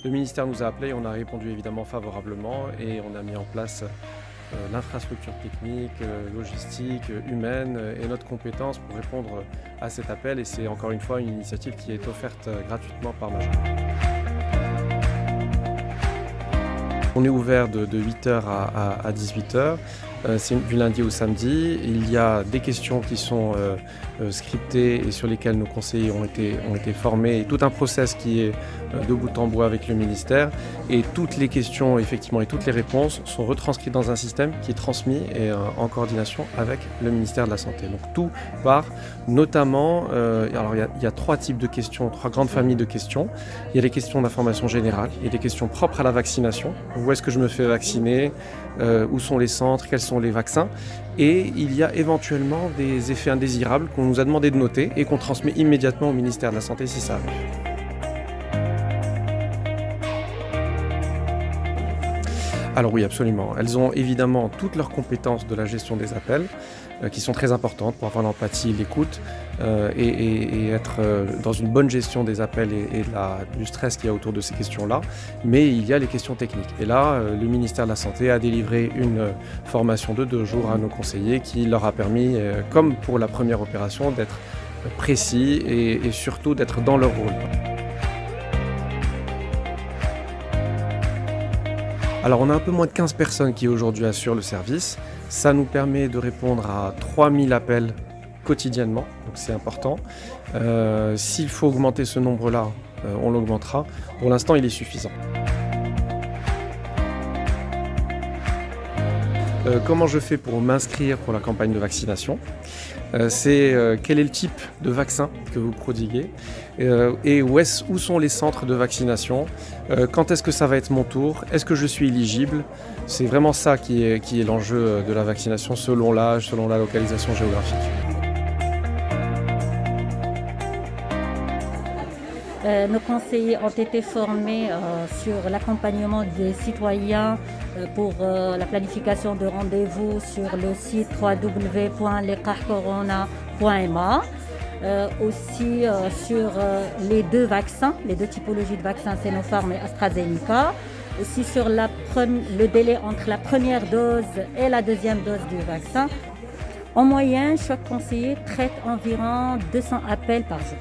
Le ministère nous a appelés, on a répondu évidemment favorablement et on a mis en place l'infrastructure technique, logistique, humaine et notre compétence pour répondre à cet appel. Et c'est encore une fois une initiative qui est offerte gratuitement par Major. On est ouvert de 8h à 18h, c'est du lundi au samedi. Il y a des questions qui sont scriptées et sur lesquelles nos conseillers ont été formés, et tout un process qui est de bout en bout avec le ministère. Et toutes les questions effectivement et toutes les réponses sont retranscrites dans un système qui est transmis et en coordination avec le ministère de la Santé. Donc tout part notamment, alors il y a 3 types de questions, 3 grandes familles de questions. Il y a les questions d'information générale, il y a des questions propres à la vaccination. Où est-ce que je me fais vacciner, où sont les centres, quels sont les vaccins, et il y a éventuellement des effets indésirables qu'on nous a demandé de noter et qu'on transmet immédiatement au ministère de la Santé si ça arrive. Alors oui, absolument. Elles ont évidemment toutes leurs compétences de la gestion des appels, qui sont très importantes pour avoir l'empathie, l'écoute et être dans une bonne gestion des appels et du stress qu'il y a autour de ces questions-là. Mais il y a les questions techniques. Et là, le ministère de la Santé a délivré une formation de 2 jours à nos conseillers qui leur a permis, comme pour la première opération, d'être précis et surtout d'être dans leur rôle. Alors on a un peu moins de 15 personnes qui aujourd'hui assurent le service. Ça nous permet de répondre à 3000 appels quotidiennement, donc c'est important. S'il faut augmenter ce nombre-là, on l'augmentera. Pour l'instant, il est suffisant. Comment je fais pour m'inscrire pour la campagne de vaccination? C'est quel est le type de vaccin que vous prodiguez et où sont les centres de vaccination, quand est-ce que ça va être mon tour, est-ce que je suis éligible? C'est vraiment ça qui est l'enjeu de la vaccination selon l'âge, selon la localisation géographique. Nos conseillers ont été formés sur l'accompagnement des citoyens pour la planification de rendez-vous sur le site www.liqahcorona.ma. Aussi sur les 2 vaccins, les 2 typologies de vaccins, Sinopharm et AstraZeneca. Aussi sur le délai entre la première dose et la deuxième dose du vaccin. En moyenne, chaque conseiller traite environ 200 appels par jour.